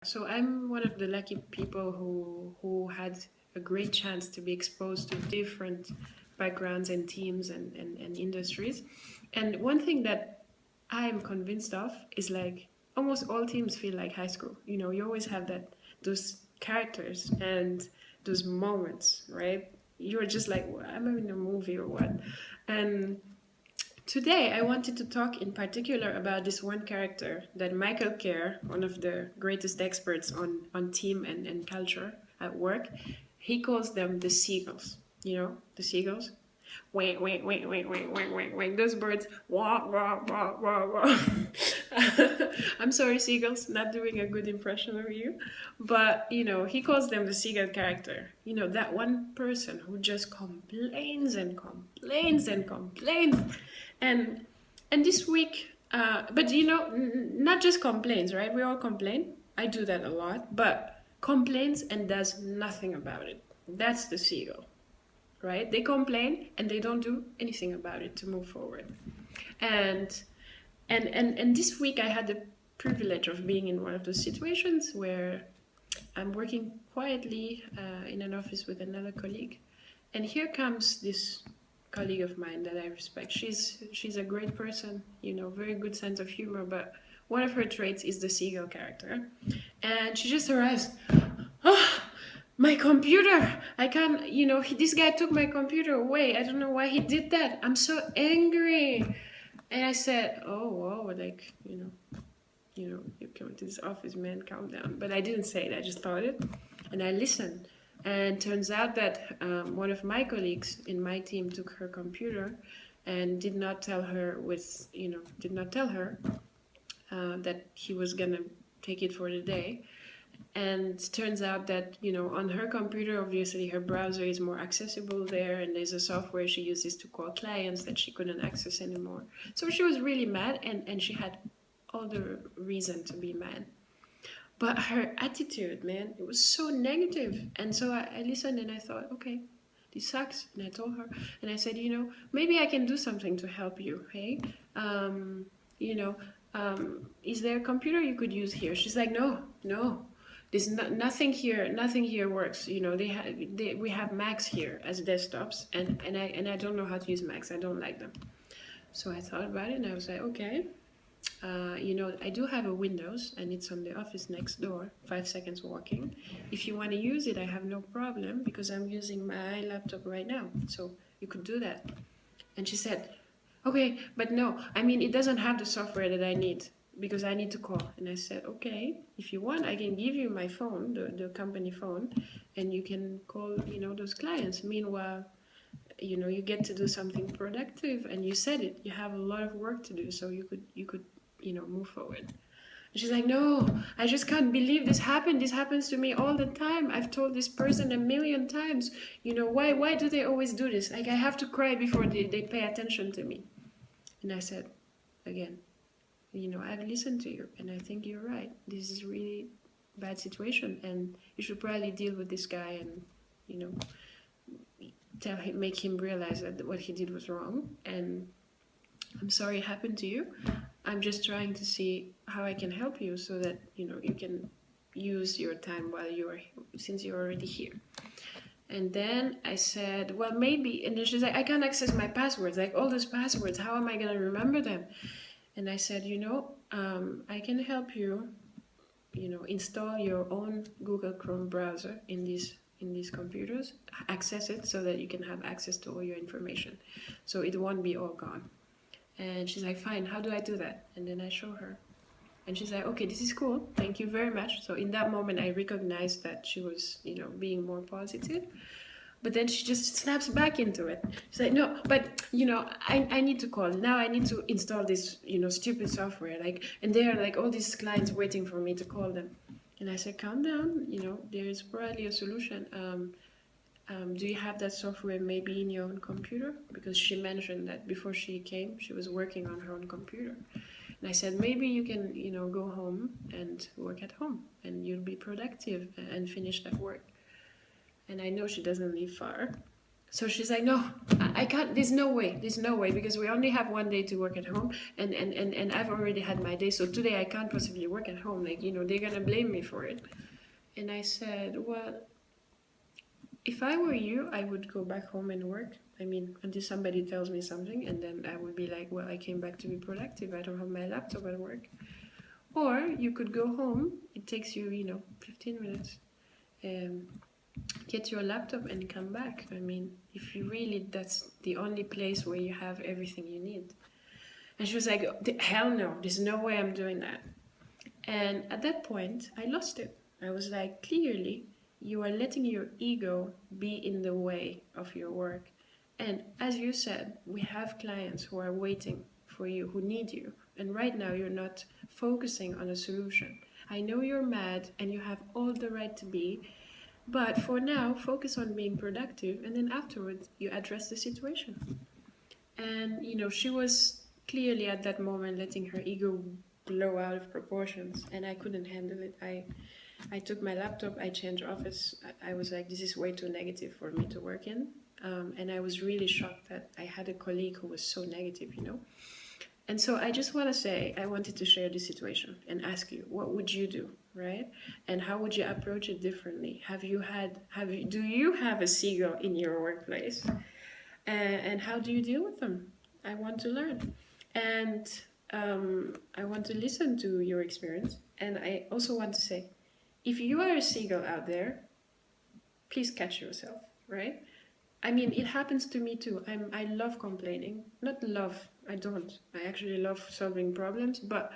So I'm one of the lucky people who had a great chance to be exposed to different backgrounds and teams and industries. And one thing that I'm convinced of is like almost all teams feel like high school. You know, you always have that those characters and those moments, right? You're just like, well, am I in a movie or what? And today, I wanted to talk in particular about this one character that Michael Kerr, one of the greatest experts on team and culture at work, he calls them the seagulls. You know, the seagulls? Wait, wait, wait, wait, wait, wait, wait, wait. Those birds, wah, wah, wah, wah, wah. I'm sorry, seagulls, not doing a good impression of you. But, you know, he calls them the seagull character. You know, that one person who just complains and complains and complains. And this week, but you know, not just complains, right? We all complain. I do that a lot, but complains and does nothing about it. That's the seagull, right? They complain and they don't do anything about it to move forward. And and this week I had the privilege of being in one of those situations where I'm working quietly in an office with another colleague, and here comes this colleague of mine that I respect. She's a great person, you know, very good sense of humor, but one of her traits is the seagull character. And she just arrives, oh, my computer! I can't, you know, this guy took my computer away. I don't know why he did that. I'm so angry. And I said, oh, whoa, like, you're coming to this office, man, calm down. But I didn't say it, I just thought it. And I listened. And turns out that one of my colleagues in my team took her computer and did not tell her that he was gonna take it for the day. And turns out that, you know, on her computer, obviously her browser is more accessible there, and there's a software she uses to call clients that she couldn't access anymore. So she was really mad, and she had all the reason to be mad. But her attitude, man, it was so negative. And so I listened and I thought, okay, this sucks. And I told her, and I said, you know, maybe I can do something to help you. Hey, you know, is there a computer you could use here? She's like, no. There's nothing here. Nothing here works. You know, we have Macs here as desktops, and I don't know how to use Macs. I don't like them. So I thought about it, and I was like, okay, you know, I do have a Windows, and it's on the office next door, 5 seconds walking. If you want to use it, I have no problem because I'm using my laptop right now. So you could do that. And she said, okay, but no, I mean, it doesn't have the software that I need because I need to call. And I said, okay, if you want, I can give you my phone, the company phone, and you can call, you know, those clients. Meanwhile, you know, you get to do something productive, and you said it, you have a lot of work to do, so you could you know, move forward. And she's like, no, I just can't believe this happened. This happens to me all the time. I've told this person a million times. You know, why do they always do this? Like, I have to cry before they pay attention to me. And I said, again, you know, I've listened to you, and I think you're right. This is really bad situation, and you should probably deal with this guy and, you know, make him realize that what he did was wrong. And I'm sorry it happened to you. I'm just trying to see how I can help you so that, you know, you can use your time since you're already here. And then I said, well, maybe. And then she's like, I can't access my passwords, like all those passwords. How am I going to remember them? And I said, you know, I can help you, you know, install your own Google Chrome browser in these computers, access it so that you can have access to all your information. So it won't be all gone. And she's like, fine, how do I do that? And then I show her. And she's like, okay, this is cool. Thank you very much. So in that moment, I recognized that she was, you know, being more positive. But then she just snaps back into it. She's like, no, but, you know, I need to call. Now I need to install this, you know, stupid software. Like, and there are like all these clients waiting for me to call them. And I said, calm down. You know, there is probably a solution. Do you have that software maybe in your own computer? Because she mentioned that before she came, she was working on her own computer. And I said, maybe you can, you know, go home and work at home, and you'll be productive and finish that work. And I know she doesn't live far. So she's like, no, I can't. There's no way, because we only have one day to work at home, and I've already had my day. So today I can't possibly work at home. Like, they're gonna blame me for it. And I said, well, if I were you, I would go back home and work. I mean, until somebody tells me something, and then I would be like, well, I came back to be productive. I don't have my laptop at work. Or you could go home. It takes you, 15 minutes. Get your laptop and come back. I mean, if you really, that's the only place where you have everything you need. And she was like, hell no, there's no way I'm doing that. And at that point, I lost it. I was like, clearly, you are letting your ego be in the way of your work. And as you said, we have clients who are waiting for you, who need you. And right now, you're not focusing on a solution. I know you're mad and you have all the right to be, but for now, focus on being productive, and then afterwards, you address the situation. And, she was clearly at that moment letting her ego blow out of proportions, and I couldn't handle it. I took my laptop, I changed office. I was like, this is way too negative for me to work in. And I was really shocked that I had a colleague who was so negative, And so I just want to say, I wanted to share this situation and ask you, what would you do, right? And how would you approach it differently? Do you have a seagull in your workplace? And how do you deal with them? I want to learn. And I want to listen to your experience. And I also want to say, if you are a seagull out there, please catch yourself, right? I mean, it happens to me too. I love complaining. Not love, I don't. I actually love solving problems, but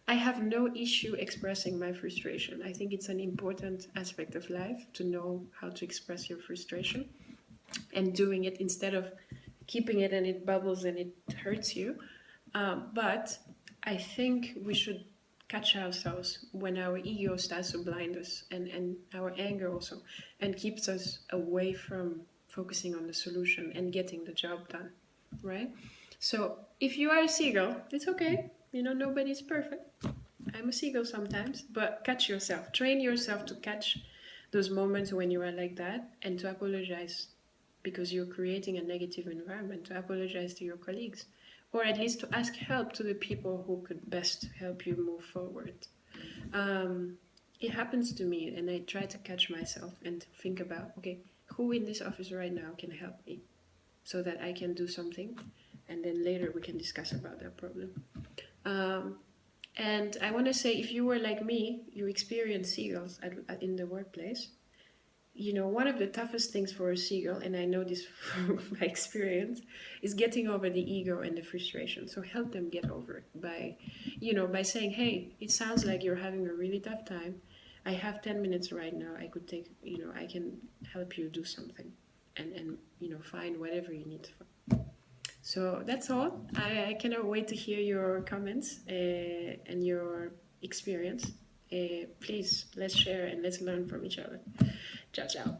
I have no issue expressing my frustration. I think it's an important aspect of life to know how to express your frustration and doing it instead of keeping it and it bubbles and it hurts you. But I think we should catch ourselves when our ego starts to blind us, and our anger also, and keeps us away from focusing on the solution and getting the job done, right? So if you are a seagull, it's okay. Nobody's perfect. I'm a seagull sometimes, but catch yourself. Train yourself to catch those moments when you are like that, and to apologize because you're creating a negative environment, to apologize to your colleagues, or at least to ask help to the people who could best help you move forward. It happens to me, and I try to catch myself and think about, okay, who in this office right now can help me so that I can do something, and then later we can discuss about that problem. And I want to say, if you were like me, you experience seagulls in the workplace. One of the toughest things for a seagull, and I know this from my experience, is getting over the ego and the frustration. So help them get over it by saying, hey, it sounds like you're having a really tough time. I have 10 minutes right now. I could take, I can help you do something and find whatever you need to find. So that's all. I cannot wait to hear your comments and your experience. Please, let's share and let's learn from each other. Ciao, ciao.